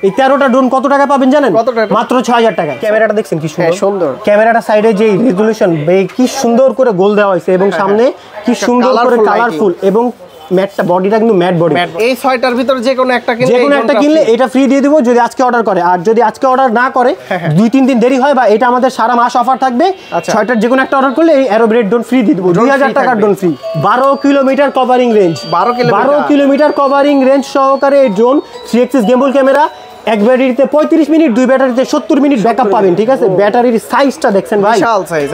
এই 13টা ড্রোন কত টাকা পাবেন জানেন? মাত্র 6000 টাকা। ক্যামেরাটা দেখছেন কি সুন্দর, ক্যামেরাটা সাইডে যে রেজোলিউশন কি সুন্দর করে গোল দেওয়া হয়েছে এবং সামনে কি সুন্দর করে কালারফুল এবং ম্যাটটা বডিটা কিন্তু ম্যাট বডি। এই 6টার ভিতর যে কোনো একটা কিনলে এটা ফ্রি দিয়ে দিব যদি আজকে অর্ডার করে। আর যদি আজকে অর্ডার না করে 2-3 দিন দেরি হয় বা এটা আমাদের সারা মাস অফার থাকবে। 6টার যে কোনো একটা অর্ডার করলে এই অ্যারোব্রেড ড্রোন ফ্রি দিয়ে দিব, 2000 টাকার drone free. 12 kilometre covering range, 12 kilometre covering range সহকারে এই ড্রোন 3 এক্সিস গিম্বল ক্যামেরা। এক ব্যাটারিতে 35 মিনিট, দুই ব্যাটারিতে 70 মিনিট ব্যাকআপ পাবেন। ঠিক আছে, ব্যাটারির সাইজটা দেখছেন ভাই,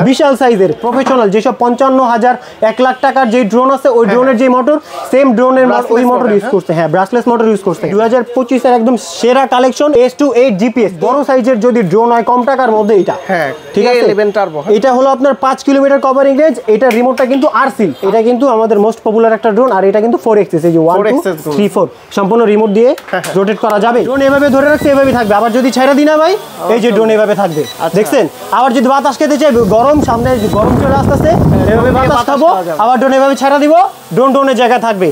বিশাল সাইজের প্রফেশনাল। যেসব 55,000 1 লাখ টাকার যে ড্রোন আছে ওই ড্রোনের যে মোটর সেম ড্রোনের ওই মোটর ইউজ করছে। হ্যাঁ, ব্রাশলেস মোটর ইউজ করছে। 2025 এর একদম সেরা কালেকশন S28 GPS বড় সাইজের যদি ড্রোন হয় কম টাকার মধ্যে এটা। হ্যাঁ, ঠিক আছে, এটা হলো আপনার 5 কিলোমিটার কভারিং রেঞ্জ। এটা রিমোটটা কিন্তু আরসিল, এটা কিন্তু আমাদের মোস্ট পপুলার একটা ড্রোন। আর এটা কিন্তু 4 এক্সিস, এই যে 1 2 3 4 সম্পূর্ণ রিমোট দিয়ে রোটেট করা যাবে। ড্রোন এভাবে ধরে রাখছে, এভাবে থাকবে। আবার যদি ছেড়ে দিই না ভাই, এই যে ড্রোন এভাবে থাকবে, দেখছেন। আবার যদি বাতাস খেতে চাই, গরম সামনে গরম চলে আসতেছে, এভাবে বাতাস খাবো, আবার ড্রোন এভাবে ছেড়ে দিব, ড্রোন ড্রোনের জায়গায় থাকবে।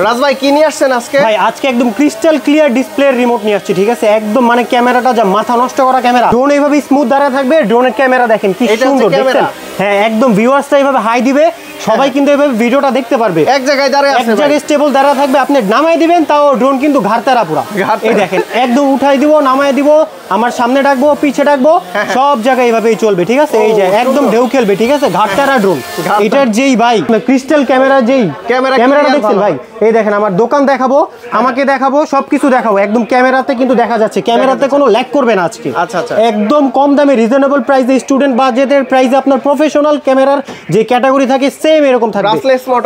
রাজ ভাই কি নিয়ে আসছেন আজকে? ভাই আজকে একদম ক্রিস্টাল ক্লিয়ার ডিসপ্লে রিমোট নিয়ে আসছি। ঠিক আছে, একদম মানে ক্যামেরাটা যা মাথা নষ্ট করা ক্যামেরা। ড্রোন এইভাবে স্মুথ দাঁড়া থাকবে, ড্রোনের ক্যামেরা দেখেন কি সুন্দর, দেখছেন? হ্যাঁ, একদম ভিউয়ার্সটা এইভাবে হাই দিবে, সবাই কিন্তু এইভাবে ভিডিওটা দেখতে পারবে। এক জায়গায় দাঁড়ায় আছে, এক জায়গায় স্টেবল দাঁড়া থাকবে। আপনি নামাই দিবেন, তাও ড্রোন কিন্তু ঘাড়তেরা পুরা। এই দেখেন, একদম উঠাই দিব, নামাই দিব, আমার সামনে ডাকবো, পিছে ডাকবো, সব জায়গায় এইভাবেই চলবে। ঠিক আছে, এই যে একদম ঢেউ খেলবে। ঠিক আছে, ঘাড়তেরা ড্রোন। এটার যেই ভাই ক্রিস্টাল ক্যামেরা, যেই ক্যামেরাটা দেখছেন ভাই, এই দেখেন আমার দোকান দেখাবো, আমাকে দেখাবো, সবকিছু দেখাবো। একদম ক্যামেরাতে কিন্তু দেখা যাচ্ছে, ক্যামেরাতে কোনো ল্যাগ করবে না আজকে। একদম কম দামে রিজনেবল প্রাইসে, স্টুডেন্ট বাজেটের প্রাইসে আপনার প্রফেশনাল ক্যামেরার যে ক্যাটাগরি থাকে সেম এরকম থাকবে।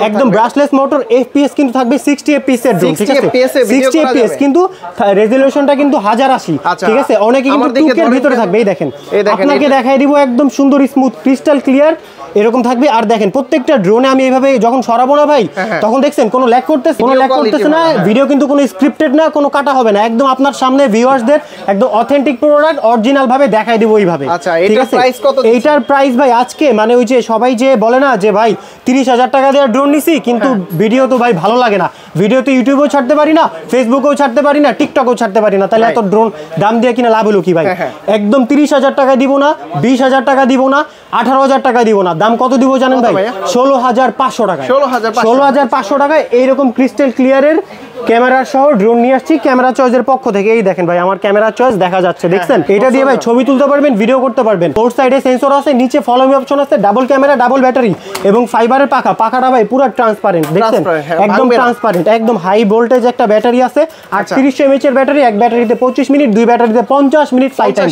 একদম ব্রাশলেস মোটর, এফপিএস কিন্তু থাকবে 60 এফপিএস এর ড্রোন। ঠিক আছে, 60 এফপিএস কিন্তু রেজোলিউশনটা কিন্তু 1080। ঠিক আছে, অনেকে কিন্তু 2K এর ভিতরে থাকবে। এই দেখেন, আপনাকে দেখাই দিব, একদম সুন্দর স্মুথ ক্রিস্টাল ক্লিয়ার এরকম থাকবে। আর দেখেন প্রত্যেকটা ড্রোনে আমি এইভাবে যখন সরাবো না ভাই, তখন দেখছেন কোনো ল্যাগ করতেছে না। ভিডিও কিন্তু কোনো স্ক্রিপ্টেড না, কোনো কাটা হবে না। একদম আপনার সামনে ভিউয়ার্সদের একদম অথেন্টিক প্রোডাক্ট অরিজিনাল ভাবে দেখাই দিব এইভাবে। ঠিক আছে, এইটার প্রাইস ভাই আজকে মানে ওই যে সবাই যে বলে না যে ভাই 30,000 টাকা দিয়ে ড্রোন নিছি, কিন্তু ভিডিও তো ভাই ভালো লাগে না, ভিডিও তো ইউটিউবেও ছাড়তে পারি না, ফেসবুকেও ছাড়তে পারি না, টিকটকেও ছাড়তে পারি না, তাহলে এত ড্রোন দাম দিয়ে কিনা লাভ হলো কি ভাই? একদম 30,000 টাকা দিব না, 20,000 টাকা দিব না, 18,000 টাকা দিব না। দাম কত দিব জানেন ভাই? 16,500 টাকা। 16,500 টাকায় এইরকম ক্রিস্টাল ক্লিয়ারের ক্যামেরা সহ ড্রোন নিয়ে আসছি ক্যামেরা চয়েসের পক্ষ থেকে। এই দেখেন ভাই, আমার ক্যামেরা চয়েস দেখা যাচ্ছে, দেখছেন? এটা দিয়ে ভাই ছবি তুলতে পারবেন, ভিডিও করতে পারবেন। ফোর সাইডে সেন্সর আছে, নিচে ফলো মি অপশন আছে, ডাবল ক্যামেরা, ডাবল ব্যাটারি এবং ফাইবারের পাখাটা ভাই পুরো ট্রান্সপারেন্ট, দেখছেন? একদম ট্রান্সপারেন্ট, একদম হাই ভোল্টেজ একটা ব্যাটারি আছে। 3800 mAh এর ব্যাটারি, এক ব্যাটারিতে 25 মিনিট, দুই ব্যাটারিতে 50 minute flight time,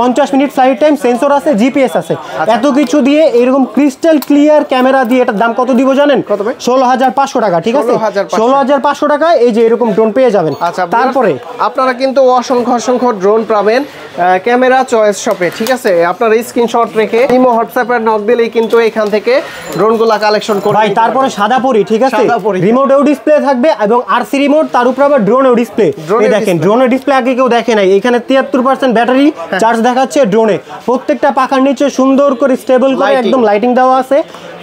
50 minute flight time, sensor আছে, জিপিএস আছে। এত কিছু দিয়ে এরকম ক্রিস্টাল ক্লিয়ার ক্যামেরা দিয়ে এটার দাম কত দিব জানেন? 16,500 টাকা। ঠিক আছে, 16,500 টাকায় এই যে এরকম ড্রোন পেয়ে যাবেন। তারপরে আপনারা কিন্তু অসংখ্য ড্রোন পাবেন ক্যামেরা চয়েস শপে। ঠিক আছে, আপনারা স্ক্রিনশট রেখে ইমো হোয়াটসঅ্যাপে নক দিলেই কিন্তু এখান থেকে ড্রোনগুলো কালেকশন করতে ভাই। তারপরে সাদা পরি, ঠিক আছে, রিমোটেও ডিসপ্লে থাকবে এবং আরসি রিমোট, তার উপর আবার ড্রোনেও ডিসপ্লে। এই দেখেন ড্রোনের ডিসপ্লে আগে কেউ দেখে নাই। এখানে 73% ব্যাটারি চার্জ দেখাচ্ছে ড্রোনে। প্রত্যেকটা পাখার নিচে সুন্দর করে স্টেবল করে একদম লাইটিং দেওয়া আছে,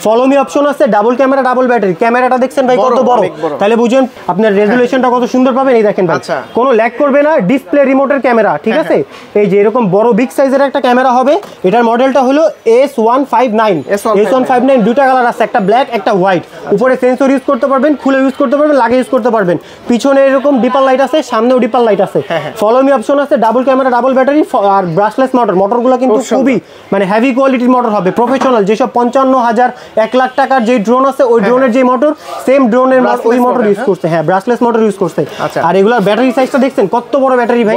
ফলো মি অপশন আছে, ডাবল ক্যামেরা, ডাবল ব্যাটারি। ক্যামেরাটা দেখছেন ভাই কত বড়, তাহলে বুঝেন আপনার রেজোলিউশনটা কত সুন্দর পাবেন। এই দেখেন ভাই, কোনো ল্যাগ করবে না, ডিসপ্লে রিমোটের ক্যামেরা। ঠিক আছে, এই যে এরকম বড় বিগ সাইজের একটা ক্যামেরা হবে। এটার মডেলটা হলো S159। দুইটা কালার আছে, একটা ব্ল্যাক একটা হোয়াইট। উপরে সেন্সর ইউজ করতে পারবেন, খুলে ইউজ করতে পারবেন, লাগিয়ে ইউজ করতে পারবেন। পিছনে এরকম ডিপার লাইট আছে, সামনেও ডিপার লাইট আছে, ফলো মি অপশন আছে, ডাবল ক্যামেরা, ডাবল ব্যাটারি আর ব্রাশলেস মোটরগুলো কিন্তু খুবই মানে হেভি কোয়ালিটির মোটর হবে, প্রফেশনাল। যেসব 55,000 1 লাখ টাকার যে ড্রোন আছে ওই ড্রোনের যে মোটর সেম ড্রোনের ওই মোটর ইউজ করছে। হ্যাঁ, ব্রাশলেস মোটর ইউজ করছে। আর এগুলার ব্যাটারি সাইজটা দেখছেন কত বড় ব্যাটারি ভাই,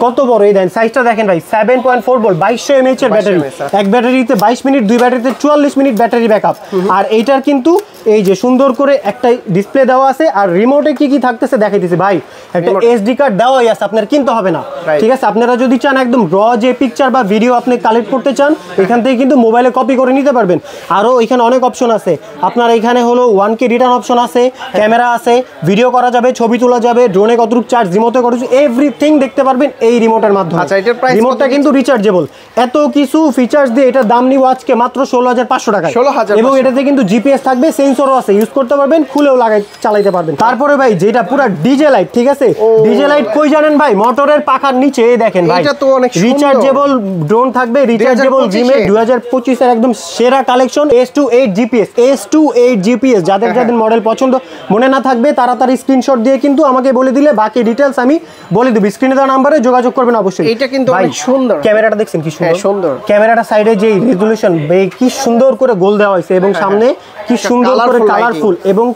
কত বড়। এই দেন সাইজটা দেখেন ভাই, 7.4 ভোল্ট 2200 mAh এর ব্যাটারি। এক ব্যাটারিতে 22 মিনিট, দুই ব্যাটারিতে 44 মিনিট ব্যাটারি ব্যাকআপ। আর এইটার কিন্তু এই যে সুন্দর করে একটা ডিসপ্লে দেওয়া আছে আর রিমোটে কি কি থাকতেছে দেখাইতেছি ভাই একটা এসডি কার্ড দেওয়াই আছে আপনার কিনতে হবে না ঠিক আছে আপনারা যদি চান একদম র যে পিকচার বা ভিডিও আপনি কালেক্ট করতে চান এখান থেকে কিন্তু মোবাইলে কপি করে নিতে পারবেন আরো এখানে অনেক অপশন আছে আপনার এখানে হলো 1K রিটার্ন অপশন আছে ক্যামেরা আছে ভিডিও করা যাবে ছবি তোলা যাবে ড্রোনে কতটুকু চার্জ রিমোটে কতটুকু এভরিথিং দেখতে পারবেন এই রিমোটের মাধ্যমে আচ্ছা এটার প্রাইস রিমোটটা কিন্তু রিচার্জেবল এত কিছু ফিচার্স দিয়ে এটার দাম নিব আজকে মাত্র 16500 টাকা 16500 এবং এটাতে কিন্তু জিপিএস থাকবে সেন্সরও আছে ইউজ করতে পারবেন খুলেও চালাইতে পারবেন তারপরে ভাই যেটা পুরো ডিজে লাইট ঠিক আছে ডিজে লাইট কই জানেন ভাই মোটরের পাখার নিচে এই দেখেন ভাই এটা তো অনেক সুন্দর রিচার্জেবল ড্রোন থাকবে রিচার্জেবল জিমে 2025 এর একদম সেরা collection S28 GPS S28 GPS যাদের মডেল পছন্দ মনে না থাকবে তাড়াতাড়ি স্ক্রিনশট দিয়ে কিন্তু আমাকে বলে দিলে বাকি ডিটেইলস আমি বলে দেব স্ক্রিনে দেওয়া নম্বরে যোগাযোগ করবেন অবশ্যই এটা কিন্তু অনেক সুন্দর ক্যামেরাটা দেখছেন কি সুন্দর ক্যামেরাটা সাইডে যে রেজোলিউশন কি সুন্দর করে গোল দেওয়া হয়েছে এবং সামনে কি সুন্দর করে কালারফুল এবং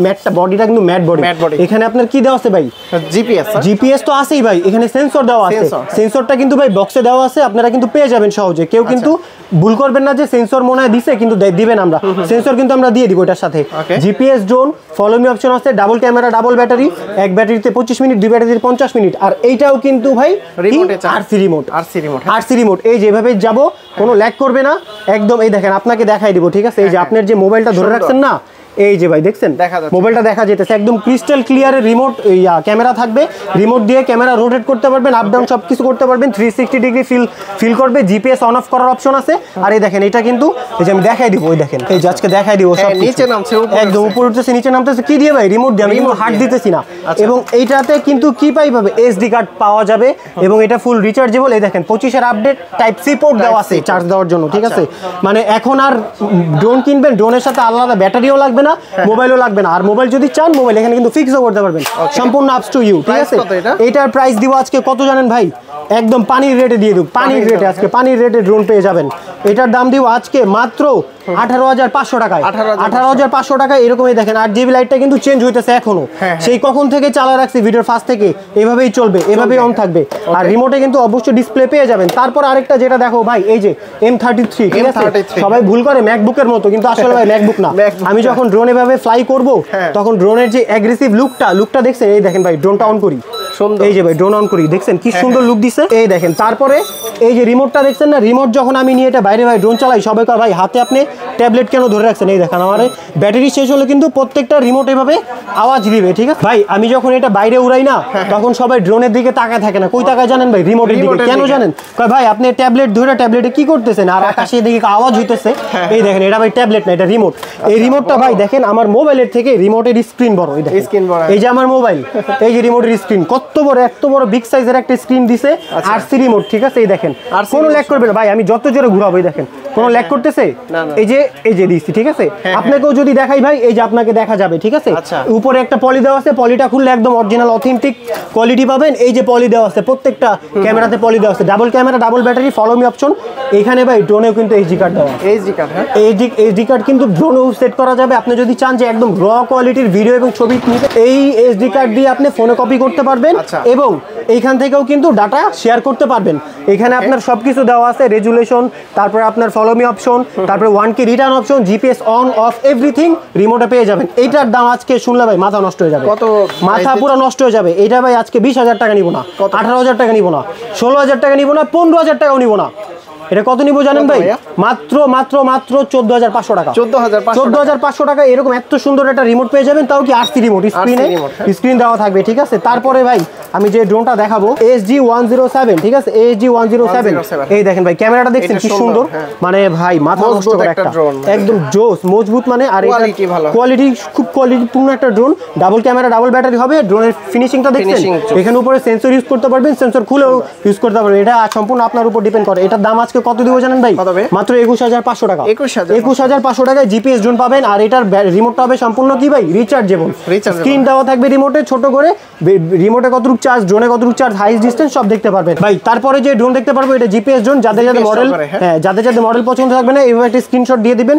ম্যাটটা বডিটা কিন্তু ম্যাট বডি এখানে আপনার কি দেওয়া আছে ভাই জিপিএস তো আছেই ভাই এখানে সেন্সর দেওয়া আছে সেন্সরটা কিন্তু ভাই বক্সে দেওয়া আছে আপনারা কিন্তু পেয়ে যাবেন সহজে কেউ কিন্তু ভুল করবেন না যে সেন্সর মনে হয় দিছে কিন্তু দিবেন আমরা সেন্সর কিন্তু আমরা দিয়ে দিব এটার সাথে GPS drone follow me option আছে ডাবল ক্যামেরা ডাবল ব্যাটারি এক ব্যাটারিতে 25 মিনিট দুই ব্যাটারিতে 50 মিনিট আর এইটাও কিন্তু ভাই আরসি রিমোট এই যেভাবে যাব কোনো ল্যাগ করবে না একদম এই দেখেন আপনাকে দেখাই দিব ঠিক আছে এই যে আপনার যে মোবাইলটা ধরে রাখছেন না এই যে ভাই দেখছেন মোবাইলটা দেখা যেতেছে একদম ক্রিস্টাল ক্লিয়ারের রিমোট ক্যামেরা থাকবে রিমোট দিয়ে ক্যামেরা রোটেট করতে পারবেন আপ ডাউন সবকিছু করতে পারবেন 360 ডিগ্রি ফিল করবে জিপিএস অন অফ করার অপশন আছে আর এই দেখেন এটা কিন্তু এই যে আমি দেখাই দিব ওই দেখেন এই যে আজকে দেখাই দিব সব নিচে নামছে একদম উপরে উঠতেছে নিচে নামতেছে কি দিয়ে ভাই রিমোট দিয়ে আমি কিন্তু হাত দিতেছি না এবং এইটাতে কিন্তু কি পাবে এসডি কার্ড পাওয়া যাবে এবং এটা ফুল রিচার্জেবল এই দেখেন 25 এর আপডেট টাইপ সি পোর্ট দেওয়া আছে চার্জ দেওয়ার জন্য ঠিক আছে মানে এখন আর ড্রোন কিনবেন ড্রোনের সাথে আলাদা ব্যাটারিও লাগবে না মোবাইলও লাগবে না আর মোবাইল যদি চান মোবাইল এখানে কিন্তু ফিক্সও করতে পারবেন সম্পূর্ণ আপস টু ইউ ঠিক আছে এটার প্রাইস দিব আজকে কত জানেন ভাই একদম পানির রেটে দিয়ে দেব পানির রেটে আজকে পানির রেটে ড্রোন পেয়ে যাবেন এটার দাম দিব আজকে মাত্র 18,500 টাকায় 18,500 টাকায় এরকমই দেখেন 8GB লাইটটা কিন্তু চেঞ্জ হইতেছে এখনো সেই কখন থেকে চালায় রাখছি ভিডিওর ফার্স্ট থেকে এভাবেই চলবে এভাবেই অন থাকবে আর রিমোটে কিন্তু অবশ্যই ডিসপ্লে পেয়ে যাবেন তারপর আরেকটা যেটা দেখো ভাই এই যে M33 ঠিক আছে সবাই ভুল করে ম্যাকবুকের মতো কিন্তু আসলে ভাই ম্যাকবুক না আমি যখন ড্রোন এভাবে ফ্লাই করব তখন ড্রোনের যে অ্যাগ্রেসিভ লুকটা দেখছেন এই দেখেন ভাই ড্রোনটা অন করি এই যে ভাই ড্রোন অন করি দেখছেন কি সুন্দর লুক দিছে এই দেখেন তারপরে এই যে রিমোটটা দেখছেন না রিমোট যখন আমি নিয়ে এটা বাইরে ভাই ড্রোন চালাই সবাই কয় ভাই হাতে আপনি ট্যাবলেট কেন ধরে রাখছেন এই দেখেন আমার ব্যাটারি শেষ হলে কিন্তু প্রত্যেকটা রিমোট এভাবে আওয়াজ দিবে ঠিক আছে ভাই আমি যখন এটা বাইরে উড়াই না তখন সবাই ড্রোনের দিকে তাকায় থাকে না কই তাকায় জানেন ভাই রিমোটের দিকে কেন জানেন কয় ভাই আপনি ট্যাবলেট ধরে ট্যাবলেটে কি করতেছেন আর আকাশে দিকে আওয়াজ হইতেছে এই দেখেন এটা ভাই ট্যাবলেট না এটা রিমোট এই রিমোটটা ভাই দেখেন আমার মোবাইলের থেকে রিমোটের স্ক্রিন বড় এই দেখেন এই যে আমার মোবাইল এই যে রিমোটের স্ক্রিন কত বড় এত বড় বিগ সাইজের একটা স্ক্রিন দিছে আরসি রিমোট ঠিক আছে এই দেখেন কোনো ল্যাগ করবে না ভাই আমি যত জোরে ঘুরাবো এই দেখেন কোনো ল্যাগ করতেছে এই যে দিছি ঠিক আছে আপনাকেও যদি দেখাই ভাই এই যে আপনাকে দেখা যাবে ঠিক আছে উপরে একটা পলি দেওয়া আছে পলিটা খুললে একদম অরিজিনাল অথেন্টিক কোয়ালিটি পাবেন এই যে পলি দেওয়া আছে প্রত্যেকটা ক্যামেরাতে পলি দেওয়া আছে double camera double battery follow me option এখানে ভাই ড্রোনেও কিন্তু এইচডি কার্ড দেওয়া এইচডি কার্ড হ্যাঁ এইচডি কার্ড কিন্তু ড্রোনেও সেট করা যাবে আপনি যদি চান যে একদম র কোয়ালিটির ভিডিও এবং ছবি নিতে এই এইচডি কার্ড দিয়ে আপনি ফোনে কপি করতে পারবেন এবং এইখান থেকেও কিন্তু ডাটা শেয়ার করতে পারবেন এখানে আপনার সবকিছু দেওয়া আছে রেজুলেশন তারপরে আপনার ফলো মি অপশন তারপরে 1K return option GPS on off everything রিমোটে পেয়ে যাবেন এইটার দাম আজকে শুনলে ভাই মাথা নষ্ট হয়ে যাবে কত মাথা পুরো নষ্ট হয়ে যাবে এইটা ভাই আজকে 20,000 টাকা নিব না 18,000 টাকা নিব না 16,000 টাকা নিব না 15,000 টাকাও নিব না এটা কত নিব জানেন ভাই মাত্র 14,500 টাকা 14,500 টাকা এরকম এত সুন্দর একটা রিমোট পেয়ে যাবেন তাও কি আরসি রিমোট স্ক্রিন দেওয়া থাকবে ঠিক আছে তারপরে ভাই আমি যে ড্রোনটা দেখাবো SG-107 ঠিক আছে SG-107 এই দেখেন ভাই ক্যামেরাটা দেখছেন কি সুন্দর মানে ভাই মাথা নষ্ট করে একটা একদম জোস মজবুত মানে আর কোয়ালিটি খুব কোয়ালিটিপূর্ণ একটা drone double camera double battery হবে ড্রোনের ফিনিশিংটা দেখছেন এখানে উপরে সেন্সর ইউজ করতে পারবেন সেন্সর খুলেও ইউজ করতে পারবেন এটা সম্পূর্ণ আপনার উপর ডিপেন্ড করে এটার দাম আজকে কত দিব জানেন ভাই মাত্র 21,500 টাকা 21,500 টাকায় জিপিএস ড্রোন পাবেন আর এটার রিমোটটা হবে সম্পূর্ণ কি ভাই রিচার্জেবল স্ক্রিন দেওয়া থাকবে রিমোটে ছোট করে রিমোটে কতটুকু কতটুকু চার্জ, ড্রোনে কতটুকু চার্জ, হাইস্ট ডিসটেন্স সব দেখতে পারবেন ভাই। তারপরে যে ড্রোন দেখতে পারবো এটা জিপিএস ড্রোন, যাদের যাদের মডেল, হ্যাঁ যাদের যাদের মডেল পছন্দ থাকবে না এইভাবে একটা স্ক্রিনশট দিয়ে দিবেন,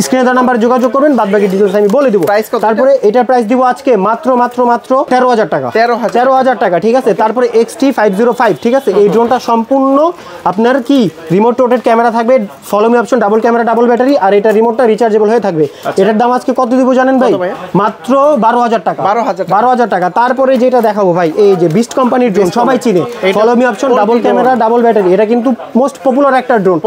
স্ক্রিনে তার নাম্বার যোগাযোগ করবেন, বাদ বাকি ডিটেইলস আমি বলে দিব। তারপরে এটার প্রাইস দিব আজকে মাত্র 13,000 টাকা, 13,000 টাকা, ঠিক আছে। তারপরে XT505, ঠিক আছে, এই ড্রোনটা সম্পূর্ণ আপনার কি রিমোট রোটেট ক্যামেরা থাকবে, follow me option, double camera, double battery, আর এটা রিমোটটা রিচার্জেবল হয়ে থাকবে। এটার দাম আজকে কত দিব জানেন ভাই? মাত্র 12,000 টাকা, 12,000 টাকা। তারপরে যেটা দেখাবো ভাই, এই যে বিস্ট কোম্পানির ড্রোন সবাই চিনে, follow me option, double camera, double battery, এটা কিন্তু মোস্ট পপুলার একটা ড্রোন,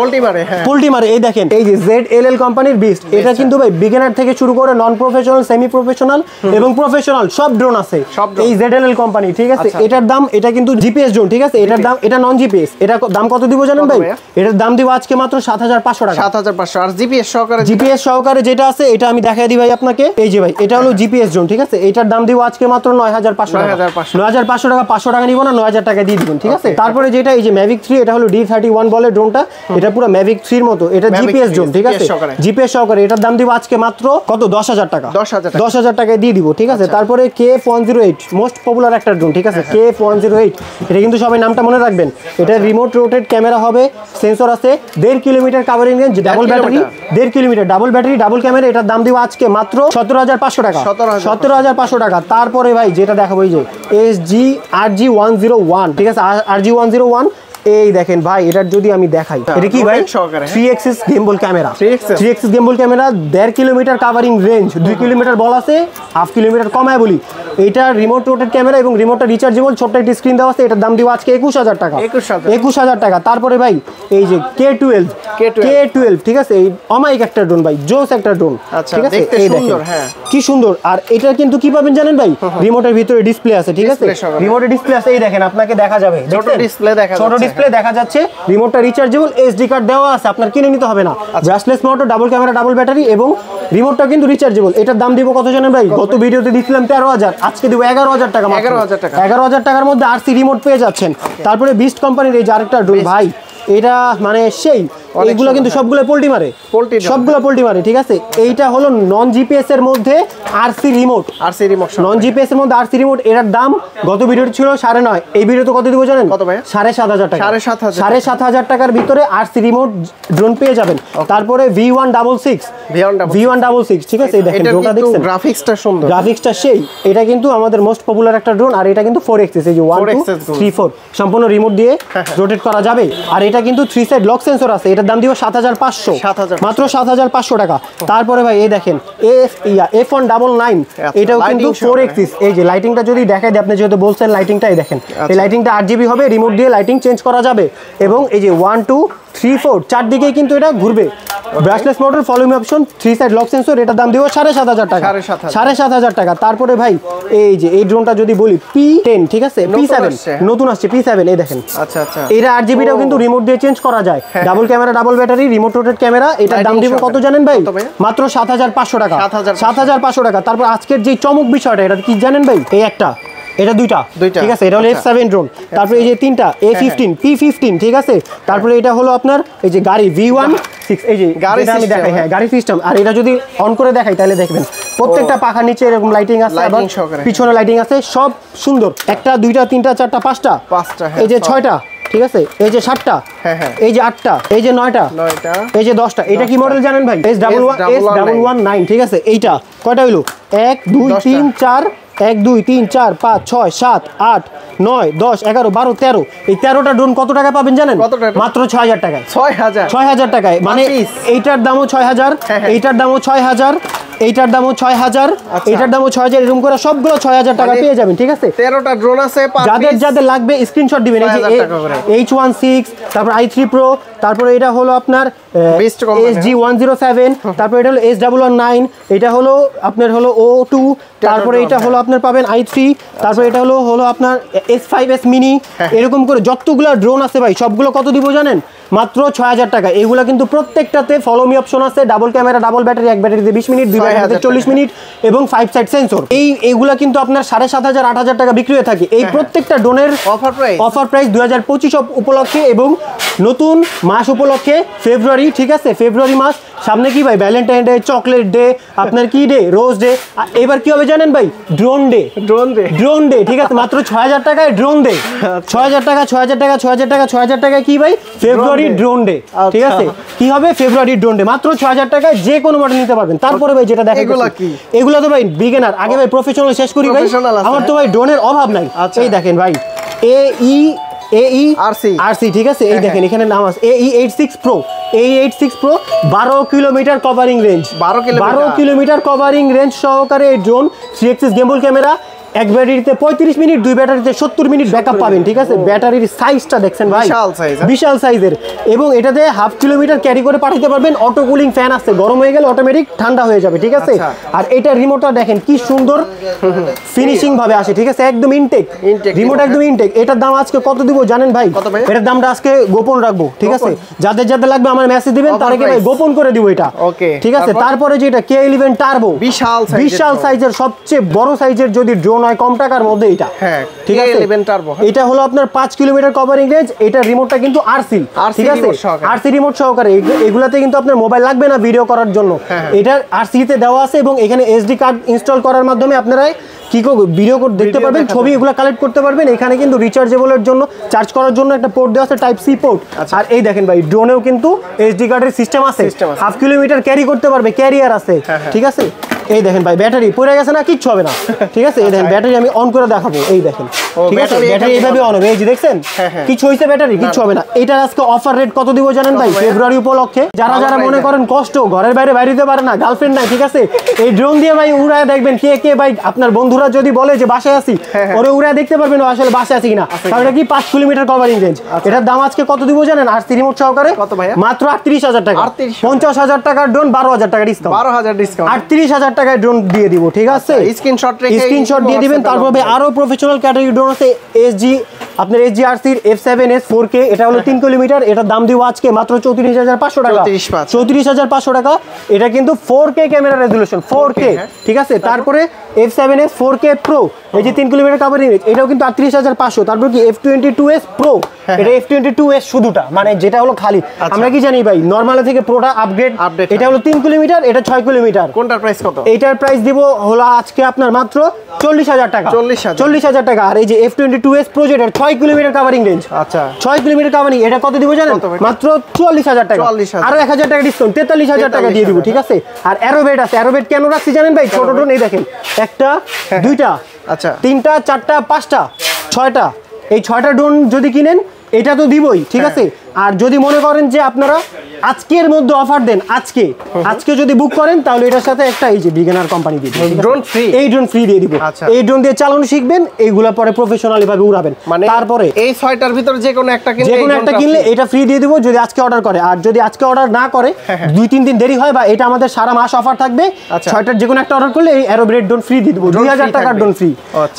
পোল্টি মারে। এই দেখেন এই যে ZLL কোম্পানির বিস্ট, এটা কিন্তু ভাই বিগিনার থেকে শুরু করে নন প্রফেশনাল, সেমি প্রফেশনাল এবং প্রফেশনাল সব ড্রোন আছে এই ZLL কোম্পানি, ঠিক আছে। এটার দাম, এটা কিন্তু জিপিএস ড্রোন, ঠিক আছে, এটার দাম, এটা নন জিপিএস, এটা দাম কত দিব জানেন ভাই? এটার দাম দিব আজকে মাত্র 7,500 টাকা, 7,500। আর জিপিএস সহকারে যেটা আছে এটা আমি দেখাই দিই ভাই আপনাকে। এই যে ভাই এটা হলো জিপিএস ড্রোন, ঠিক আছে, এটার দাম দিব আজকে মাত্র 9,500 টাকা, 9,500 টাকা, 500 টাকা নিব না, 9,000 টাকা দিয়ে দিবেন, ঠিক আছে। তারপরে যেটা এই যে Mavic 3, এটা হলো D31 বলে ড্রোনটা, এটা পুরো Mavic 3 এর মতো, এটা জিপিএস ড্রোন, ঠিক আছে, জিপিএস সহকারে, এটার দাম দিব আজকে মাত্র কত? 10,000 টাকা, 10,000 টাকায় দিয়ে দিব, ঠিক আছে। তারপরে KF108, মোস্ট পপুলার একটা ড্রোন, ঠিক আছে, KF108, এটা কিন্তু সবাই নামটা মনে রাখবেন। এটা রিমোট রোটেট ক্যামেরা হবে, সেন্সর আছে, 1.5 kilometre covering range, double battery, 1.5 kilometre double battery, double camera, এটার দাম দিব আজকে মাত্র 17,500 টাকা, 17,500 টাকা। তারপরে ভাই যেটা দেখাবো এই যে SG RG101, ঠিক আছে, RG101, এই দেখেন ভাই, এটার যদি আমি দেখাই, এটা কি ভাই? 3 axis gimbal camera, 3 axis gimbal camera, 1.5 kilometre covering range, 2 kilometre বল আছে, 1/2 কিলোমিটার কমায় বলি। এটা রিমোট রোটেট ক্যামেরা এবং রিমোটটা রিচার্জেবল, ছোট্ট একটা স্ক্রিন দেওয়া আছে, এটার দাম দিব আজকে 21,000 টাকা, 21,000 টাকা। তারপরে ভাই এই যে K12, ঠিক আছে, এই অমাইক একটা ড্রোন ভাই, জোস একটা ড্রোন, ঠিক আছে, এই দেখেন কি সুন্দর। আর এটা কিন্তু কি পাবেন জানেন ভাই? রিমোটের ভিতরে ডিসপ্লে আছে, ঠিক আছে, রিমোটের ডিসপ্লে আছে, এই দেখেন আপনাকে দেখা যাবে, ছোট ডিসপ্লে দেখা যাচ্ছে, রিমোটটা রিচার্জেবল, SD কার্ড দেওয়া আছে, আপনার কিনে নিতে হবে না, brushless motor, double camera, double battery এবং রিমোটটা কিন্তু রিচার্জেবল। এটার দাম দিব কত জানেন ভাই? গত ভিডিওতে দিছিলাম 13,000, আজকে দিব 11,000 টাকা, 11,000 টাকার মধ্যে RC রিমোট পেয়ে যাচ্ছেন। তারপরে বিস্ট কোম্পানির এই যে আরেকটা ড্রোন ভাই, এটা মানে সেই, এইগুলো কিন্তু সবগুলো পোল্টি মারে, সবগুলো পোল্টি মারে, ঠিক আছে। এইটা হলো নন জিপিএস এর মধ্যে RC রিমোট, নন জিপিএস এর মধ্যে RC রিমোট, এটার দাম গত ভিডিওতে ছিল 9.5, এই ভিডিওতে কত দিব জানেন? 7,500 টাকা, 7,500 টাকার ভিতরে RC রিমোট ড্রোন পেয়ে যাবেন। তারপরে V166, ঠিক আছে, এই দেখেন ড্রোনটা দেখছেন, গ্রাফিক্সটা সুন্দর, গ্রাফিক্সটা সেই। এটা কিন্তু আমাদের মোস্ট পপুলার একটা ড্রোন, আর এটা কিন্তু 4 axis, এই যে 1 2 3 4 সম্পূর্ণ রিমোট দিয়ে রোটেট করা যাবে। আর এটা কিন্তু 3 সাইড লক সেন্সর আছে, এটার দাম দিব 7,500, মাত্র 7,500 টাকা। তারপরে ভাই এই দেখেন F199, এটাও কিন্তু 4 axis, এই যে লাইটিংটা যদি দেখাই দিই, আপনি যেহেতু বলছেন লাইটিংটা, এই দেখেন এই লাইটিংটা 8GB হবে, রিমোট দিয়ে লাইটিং চেঞ্জ করা যাবে, এবং এই যে 1 2 3 4 চারদিকেই কিন্তু এটা ঘুরবে, brushless motor, follow me option, 3 side lock sensor, এটার দাম দিব 7,500 টাকা, 7,500 টাকা। তারপরে ভাই এই যে এই ড্রোনটা যদি বলি P10, ঠিক আছে, P7 নতুন আসছে, P7, এই দেখেন, আচ্ছা আচ্ছা, এটা 8GBটাও কিন্তু রিমোট দিয়ে চেঞ্জ করা যায়, double camera, double battery, remote rotate camera, এটার দাম দিব কত জানেন ভাই? মাত্র 7,500 টাকা, 7,500 টাকা। তারপর আজকের যে চমক বিষয়টা, এটা কি জানেন ভাই? এই একটা, এটা দুইটা, ঠিক আছে, এটা হলো F7 ড্রোন। তারপরে এই যে তিনটা A15 P15, ঠিক আছে। তারপরে এটা হলো আপনার এই যে গাড়ি V16, এই যে গাড়ি আমি দেখাই, হ্যাঁ গাড়ি সিস্টেম। আর এটা যদি অন করে দেখাই তাহলে দেখবেন প্রত্যেকটা পাখার নিচে এরকম লাইটিং আছে, আবার পিছনে লাইটিং আছে, সব সুন্দর। একটা, দুইটা, তিনটা, চারটা, পাঁচটা, এই যে 6টা, ঠিক আছে, এই যে 7টা, এই যে 8টা, এই যে 9টা, এই যে 10টা। এটা কি মডেল জানেন ভাই? S119, ঠিক আছে। এইটা কয়টা হইলো? 1 2 3 4, 1 2 3 4 5 6 7 8 9 10 11 12 13, এই 13টা ড্রোন কত টাকা পাবেন জানেন? মাত্র 6,000 টাকায়, 6,000 টাকায়। মানে এইটার দামও 6,000, এইটার দামও 6,000, এইটার দামও 6,000, এইটার দামও 6,000, এরকম করে সবগুলো 6,000 টাকা পেয়ে যাবেন, ঠিক আছে। 13টা ড্রোন আছে, যাদের যাদের লাগবে স্ক্রিনশট দিবেন। এই যে H16, তারপর i3 Pro, তারপরে এটা হলো আপনার SG107, তারপর এটা হলো S119, এটা হলো আপনার হলো O2, তারপরে এটা হলো আপনার পাবেন i3, তারপর এটা হলো আপনার S5s মিনি, এরকম করে যতগুলো ড্রোন আছে ভাই সবগুলো কত দিব জানেন? মাত্র 6,000 টাকা। এগুলো কিন্তু প্রত্যেকটাতে ফলো মি অপশন আছে, ডাবল ক্যামেরা, ডাবল ব্যাটারি, এক ব্যাটারিতে 20 মিনিট, দুই ব্যাটারিতে 40 মিনিট এবং 5 সাইড সেন্সর। এইগুলা কিন্তু আপনার 7,500 8,000 টাকা বিক্রি হয়ে থাকে। এই প্রত্যেকটা ড্রোনের অফার প্রাইস 2025 উপলক্ষে এবং নতুন মাস উপলক্ষে ফেব্রুয়ারি, ঠিক আছে, ফেব্রুয়ারি মাস, সামনে কি ভাই ভ্যালেন্টাইন ডে, চকলেট ডে, আপনার কি ডে, রোজ ডে, এবার কি হবে জানেন ভাই, ড্রোন ডে, ড্রোন ডে, ঠিক আছে, মাত্র 6000 টাকায় ড্রোন ডে, 6000 টাকা, 6000 টাকা, 6000 টাকা, 6000 টাকা কি ভাই, ফেব্রুয়ারি ড্রোন ডে, ঠিক আছে, কি হবে ফেব্রুয়ারি ড্রোন ডে, মাত্র 6000 টাকায় যে কোনো মডেল নিতে পারবেন। তারপরে ভাই যেটা দেখেন এগুলো তো ভাই বিগিনার, আগে ভাই প্রফেশনাল শেষ করি ভাই, আমার তো ভাই ড্রোনের অভাব নাই। এই দেখেন ভাই AE ঠিক আছে, এই দেখেন এখানে নাম আছে AE86 Pro, AE86 Pro 12 kilometre covering range, 12 kilometre covering range সহকারে এই ড্রোন, 3 axis গিম্বল ক্যামেরা, এক ব্যাটারিতে 35 মিনিট, দুই ব্যাটারিতে 70 মিনিট ব্যাকআপ পাবেন, ঠিক আছে। ব্যাটারির সাইজটা দেখছেন ভাই, বিশাল সাইজের, এবং এটাতে হাফ কিলোমিটার ক্যারি করে পাঠাতে পারবেন। অটো কুলিং ফ্যান আছে, গরম হয়ে গেলে অটোমেটিক ঠান্ডা হয়ে যাবে, ঠিক আছে। আর এটা রিমোটটা দেখেন কি সুন্দর ফিনিশিং ভাবে আসে, ঠিক আছে, একদম ইনটেক রিমোট, একদম ইনটেক। এটার দাম আজকে কত দিব জানেন ভাই? এটার দামটা আজকে গোপন রাখবো, ঠিক আছে, যাদের যাদের লাগবে আমার মেসেজ দিবেন, তারকে ভাই গোপন করে দিব এটা, ঠিক আছে। তারপরে যেটা K11 টার্বো, বিশাল সাইজের, সবচেয়ে বড় সাইজের যদি ড্রোন হয় কম টাকার মধ্যে, এটা ঠিক আছে, এটা হলো আপনার 5 কিলোমিটার কভারিং রেঞ্জ। এটা রিমোটটা কিন্তু আরসি, ঠিক আছে, আরসি রিমোট সহকারে। এগুলাতে কিন্তু আপনার মোবাইল লাগবে না ভিডিও করার জন্য, এটা আরসি তে দেওয়া আছে, এবং এখানে এসডি কার্ড ইনস্টল করার মাধ্যমে আপনারা কি ভিডিও দেখতে পারবেন, ছবি এগুলো কালেক্ট করতে পারবেন। এখানে কিন্তু রিচার্জেবলের জন্য, চার্জ করার জন্য একটা পোর্ট দেওয়া আছে, টাইপ সি পোর্ট। আর এই দেখেন ভাই ড্রোনেও কিন্তু এসডি কার্ডের সিস্টেম আছে, হাফ কিলোমিটার ক্যারি করতে পারবে, ক্যারিয়ার আছে, ঠিক আছে। এই দেখেন ভাই ব্যাটারি পড়ে গেছে না, কিচ্ছু হবে না, ঠিক আছে। এই দেখেন ব্যাটারি আমি অন করে দেখাবো, এই দেখেন, ঠিক আছে, ব্যাটারি এইভাবে অন হবে, এই যে দেখছেন কিছু হইছে, ব্যাটারি কিচ্ছু হবে না। এটার আজকে অফার রেট কত দিব জানেন ভাই? ফেব্রুয়ারি উপলক্ষে যারা যারা মনে করেন কষ্ট, ঘরের বাইরে বাইরে দিতে পারে না, গার্লফ্রেন্ড নাই, ঠিক আছে, এই ড্রোন দিয়ে ভাই উড়ায় দেখবেন, কে কে ভাই আপনার বন্ধুরা যদি বলে যে বাসায় আছি, ওরে উড়ায় দেখতে পারবেন আসলে বাসায় আছে কিনা। কারণ এটা কি 5 কিলোমিটার কভারিং রেঞ্জ। এটার দাম আজকে কত দিব জানেন? আরসি রিমোট সহকারে মাত্র 38000 টাকা, 50000 টাকার ড্রোন, 12000 টাকা ডিসকাউন্ট, 38000 টাকায় ড্রোন দিয়ে দিব, ঠিক আছে। স্ক্রিনশট দিয়ে দিবেন। তারপরে আরো প্রফেশনাল ক্যাটাগরি ড্রোন আছে, এসজি, আপনার এসজি আরসির F7S 4K, এটা হলো 3 কিলোমিটার, এটার দাম দিব আজকে মাত্র 34500 টাকা, 34500 টাকা। এটা কিন্তু 4K ক্যামেরা রেজোলিউশন, 4K, ঠিক আছে। তারপরে F7S 4K Pro, এই যে 3 কিলোমিটার কভারিং রেঞ্জ, এটাও কিন্তু 38500। তারপর কি F22s Pro, এটা F22s শুধুটা, মানে যেটা হলো খালি। আমরা কি জানি ভাই, নরমাল থেকে প্রোটা আপগ্রেড, এটা হলো 3 কিলোমিটার, এটা 6 কিলোমিটার। কোনটার প্রাইস কত? এটার প্রাইস দিব হলো আজকে আপনার মাত্র 40000 টাকা, 40000 টাকা। আর এই যে F22s Pro, যেটা 6 কিলোমিটার কভারিং রেঞ্জ, আচ্ছা 6 কিলোমিটার কভারিং, এটা কত দিব জানেন? মাত্র 44000 টাকা, আরো 1000 টাকা ডিসকাউন্ট, 43000 টাকা দিয়ে দিব, ঠিক আছে। আর অ্যারোবেট আছে, অ্যারোবেট কেন রাখছি জানেন ভাই? ছোট ড্রোন, এই দেখেন, একটা, দুইটা, আচ্ছা, তিনটা, চারটা, পাঁচটা, 6টা, এই 6টা ড্রোন যদি কিনেন এটা তো দিবই, ঠিক আছে। আর যদি মনে করেন যে আপনারা আজকের মধ্যে অফার দেন, আজকে যদি বুক করেন, তাহলে এটার সাথে একটা এই যে বিগিনার কোম্পানি দিয়ে ড্রোন ফ্রি, এই ড্রোন ফ্রি দিয়ে দিব। এই ড্রোন দিয়ে চালানো শিখবেন, এইগুলা পরে প্রফেশনালি ভাবে উড়াবেন। তারপরে এই 6টার ভিতরে যে কোনো একটা কিনলে এটা ফ্রি দিয়ে দিব, যদি আজকে অর্ডার করে। আর যদি আজকে অর্ডার না করে, 2-3 দিন দেরি হয়, বা এটা আমাদের সারা মাস অফার থাকবে, 6টার যে কোনো একটা অর্ডার করলে এই অ্যারোবেট ড্রোন ফ্রি দিয়ে দিব, 2000 টাকার ড্রোন ফ্রি।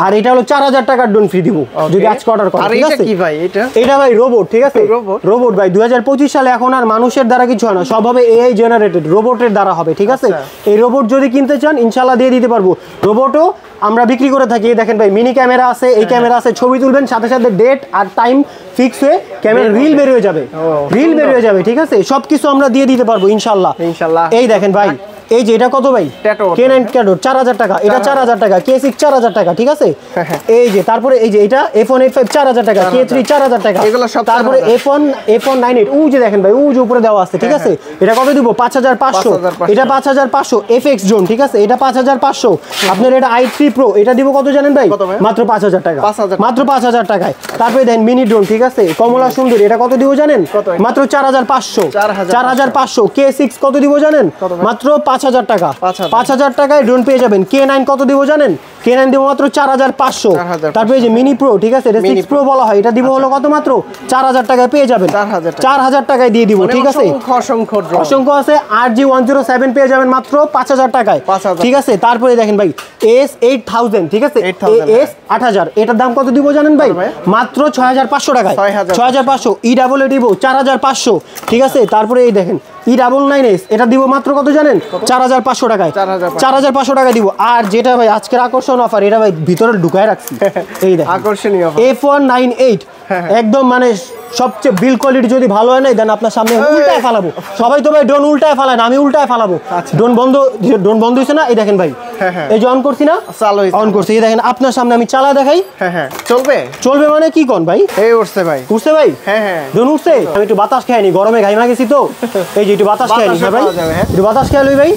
আর এটা হলো 4000 টাকার ড্রোন ফ্রি দিব যদি আজকে অর্ডার করে, ঠিক আছে। কি ভাই এটা ভাই রোবট, ঠিক আছে, রোবট ভাই। 2025 সালে এখন আর মানুষের দ্বারা কিছু হয় না, সব হবে AI জেনারেটেড, রোবটের দ্বারা হবে, ঠিক আছে। এই রোবট যদি কিনতে চান ইনশাআল্লাহ দিয়ে দিতে পারবো। রোবটও আমরা বিক্রি করে থাকি। দেখেন ভাই মিনি ক্যামেরা আছে, এই ক্যামেরা আছে, ছবি তুলবেন, সাথে সাথে ডেট আর টাইম ফিক্স হয়ে ক্যামেরা রিল বের হয়ে যাবে, ঠিক আছে। সবকিছু আমরা দিয়ে দিতে পারবো ইনশাআল্লাহ। এই দেখেন ভাই, এই যে এটা কত ভাই? K9 Cato 4000 টাকা, এটা 4000 টাকা, K6 4000 টাকা, ঠিক আছে। এই যে তারপরে এই যে এটা F1 F5 4000 টাকা, K3 4000 টাকা, তারপরে F1 98, ও যে দেখেন ভাই, ও যে উপরে দেওয়া আছে, ঠিক আছে। এটা কত দিব? 5500, এটা 5500। FX Zone, ঠিক আছে, এটা 5500। আপনার এটা i3 Pro, এটা দিব কত জানেন ভাই? মাত্র 5000 টাকা, মাত্র 5000 টাকায়। তারপরে দেন মিনি ড্রোন, ঠিক আছে, কমলা সুন্দর, এটা কত দিব জানেন? মাত্র 4500, 4500। K6 কত দিব জানেন? মাত্র 5000 টাকা, 5000 টাকায় ড্রোন পেয়ে যাবেন। K9 কত দিব জানেন? K9 দিব মাত্র 4500। তারপরে এই যে মিনি প্রো, ঠিক আছে, এটা 6 প্রো বলা হয়, এটা দিব হলো কত? মাত্র 4000 টাকায় পেয়ে যাবেন, 4000 টাকায় দিয়ে দিব, ঠিক আছে। অসংখ্য আছে। RG107 পেয়ে যাবেন মাত্র 5000 টাকায়, ঠিক আছে। তারপরে দেখেন ভাই S8000, ঠিক আছে, S8000, এটার দাম কত দিব জানেন ভাই? মাত্র 6500 টাকায়, 6500। EAA দিব 4500, ঠিক আছে। তারপরে এই দেখেন E99S, এটা দিব মাত্র কত জানেন? 4500 টাকায়। 4500 টাকা দিব। আর যেটা ভাই আজকের আকর্ষণ অফার, এটা ভাই ভিতরে ঢুকায় রাখছি, এই দেখেন আকর্ষণীয় F198, একদম মানে সবচেয়ে বিল কোয়ালিটি যদি ভালো হয় না দেন আপনার সামনে উল্টায় ফালাবো। সবাই তো ভাই ড্রোন উল্টায় ফালায় না, আমি উল্টায় ফালাবো। ড্রোন বন্ধ হইছে না, এই দেখেন ভাই, এই যে অন করছি না, চালু অন করছি, এই দেখেন আপনার সামনে আমি চালা দেখাই। চলবে মানে কি কোন ভাই? এই উঠছে ভাই, উঠছে ভাই, ড্রোন উঠছে। আমি একটু বাতাস খাই নি, গরমে ঘাইমা গেছি তো, এই যে একটু বাতাস খাই নি ভাই, একটু বাতাস খাই লই ভাই,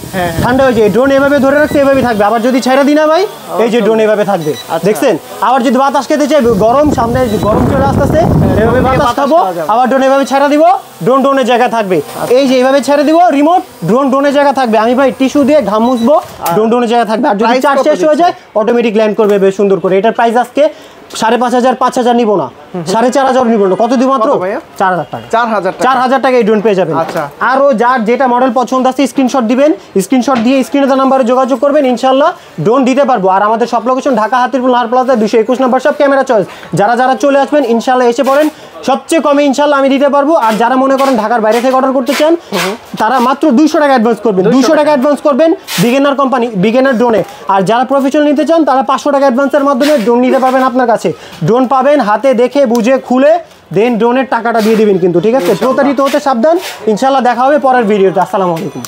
ঠান্ডা হয়ে যায়। ড্রোন এভাবে ধরে রাখছে, এভাবেই থাকবে। আবার যদি ছেড়ে দিই না ভাই, এই যে ড্রোন এভাবে থাকবে, দেখছেন? আবার যদি বাতাস খেতে চাই, গরম সামনে গরম চলে আসতেছে, এভাবে বাতাস খাবো, আবার ড্রোন এভাবে ছেড়ে দিব, ড্রোন ড্রোনের জায়গায় থাকবে। এই যে এইভাবে ছেড়ে দিব রিমোট, ড্রোন ড্রোনের জায়গায় থাকবে। আমি ভাই টিস্যু দিয়ে ঘাম মুছবো, ড্রোন ড্রোনের জায়গায় থাকবে। আর যদি চার্জ শেষ হয়ে যায় অটোমেটিক ল্যান্ড করবে বেশ সুন্দর করে। এটার প্রাইস আজকে 5500, 5000 নিব না, 4500 নিব না, কত দিব মাত্র? 4000 টাকা। 4000 টাকা এই ড্রোন পেয়ে যাবেন। আরো যার যেটা মডেল পছন্দ আছে স্ক্রিনশট দিবেন, স্ক্রিনশট দিয়ে স্ক্রিনে দেওয়া নাম্বারে যোগাযোগ করবেন, ইনশাআল্লাহ ড্রোন দিতে পারবো। আর আমাদের সব লোকেশন ঢাকা হাতিরপুল লাল প্লাজা 221 নম্বর সব ক্যামেরা চয়েস। যারা চলে আসবেন ইনশাআল্লাহ এসে পড়েন, সবচেয়ে কমে ইনশাআল্লাহ আমি দিতে পারবো। আর যারা মনে করেন ঢাকার বাইরে থেকে অর্ডার করতে চান, তারা মাত্র 200 টাকা অ্যাডভান্স করবেন, 200 টাকা অ্যাডভান্স করবেন বিগিনার কোম্পানি, বিগিনার ড্রোনে। আর যারা প্রফেশনাল নিতে চান তারা 500 টাকা অ্যাডভান্সের মাধ্যমে ড্রোন নিতে পারবেন আপনার কাছে। ড্রোন পাবেন হাতে দেখে বুঝে খুলে, দেন ড্রোনের টাকাটা দিয়ে দিবেন কিন্তু, ঠিক আছে? প্রতারিত হতে সাবধান। ইনশাআল্লাহ দেখা হবে পরের ভিডিওতে। আসসালামু আলাইকুম।